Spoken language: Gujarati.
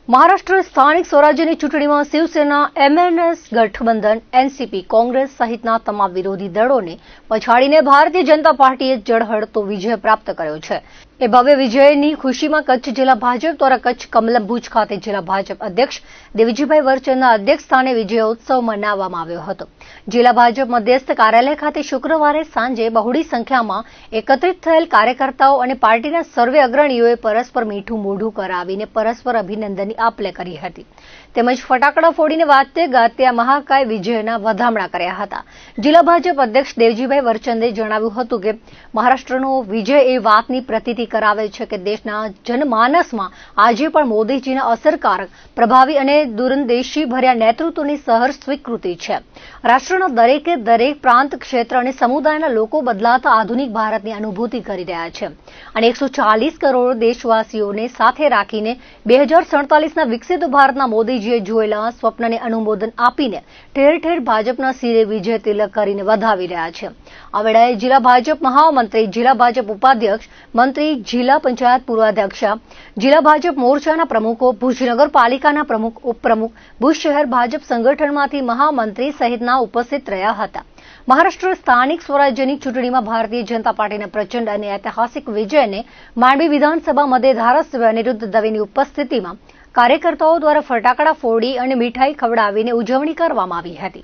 મહારાષ્ટ્ર સ્થાનિક સ્વરાજ્યની ચૂંટણીમાં શિવસેના, એમએનએસ ગઠબંધન, એનસીપી, કોંગ્રેસ સહિતના તમામ વિરોધી દળોને પછાડીને ભારતીય જનતા પાર્ટીએ ઝળહળતો વિજય પ્રાપ્ત કર્યો છે. એ ભવ્ય વિજયની ખુશીમાં કચ્છ જિલ્લા ભાજપ દ્વારા કચ્છ કમલમ ભુજ ખાતે જિલ્લા ભાજપ અધ્યક્ષ દેવજીભાઈ વરચંદના અધ્યક્ષ સ્થાને વિજયોત્સવ મનાવવામાં આવ્યો હતો. જિલ્લા ભાજપ મધ્યસ્થ કાર્યાલય ખાતે શુક્રવારે સાંજે બહોળી સંખ્યામાં એકત્રિત થયેલ કાર્યકર્તાઓ અને પાર્ટીના સર્વે અગ્રણીઓએ પરસ્પર મીઠું મોઢું કરાવીને પરસ્પર અભિનંદનની આપ-લે કરી હતી. તેમજ ફટાકડા ફોડીને વાજતે ગાજતે આ મહાકાય વિજયના વધામણા કર્યા હતા. જિલ્લા ભાજપ અધ્યક્ષ દેવજીભાઈ વરચંદે જણાવ્યું હતું કે મહારાષ્ટ્રનો વિજય એ વાતની પ્રતીતિ કરાવે છે કે દેશના જનમાનસમાં આજે પણ મોદીજીના અસરકારક, પ્રભાવી અને દૂરંદેશી ભર્યા નેતૃત્વની સહર્ષ સ્વીકૃતિ છે. રાષ્ટ્રના દરેકે દરેક પ્રાંત, ક્ષેત્ર અને સમુદાયના લોકો બદલાતા આધુનિક ભારતની અનુભૂતિ કરી રહ્યા છે અને 140 કરોડ દેશવાસીઓને સાથે રાખીને 2047ના વિકસિત ભારતના મોદીજીએ જોયેલા સ્વપ્નને અનુમોદન આપીને ઠેર ઠેર ભાજપના શિરે વિજય તિલક કરીને વધાવી રહ્યા છે. આ વેળાએ જિલ્લા ભાજપ મહામંત્રી, જિલ્લા ભાજપ ઉપાધ્યક્ષ, મંત્રી, જિલ્લા પંચાયત પૂર્વાધ્યક્ષા, જિલ્લા ભાજપ મોરચાના પ્રમુખો, ભુજ નગરપાલિકાના પ્રમુખ, ઉપપ્રમુખ, ભુજ શહેર ભાજપ સંગઠનમાંથી મહામંત્રી સહિતના ઉપસ્થિત રહ્યા હતા. મહારાષ્ટ્ર સ્થાનિક સ્વરાજ્યની ચૂંટણીમાં ભારતીય જનતા પાર્ટીના પ્રચંડ અને ઐતિહાસિક વિજયને માંડવી વિધાનસભા મધ્યે ધારાસભ્ય અનિરુદ્ધ દવેની ઉપસ્થિતિમાં કાર્યકર્તાઓ દ્વારા ફટાકડા ફોડી અને મીઠાઈ ખવડાવીને ઉજવણી કરવામાં આવી હતી.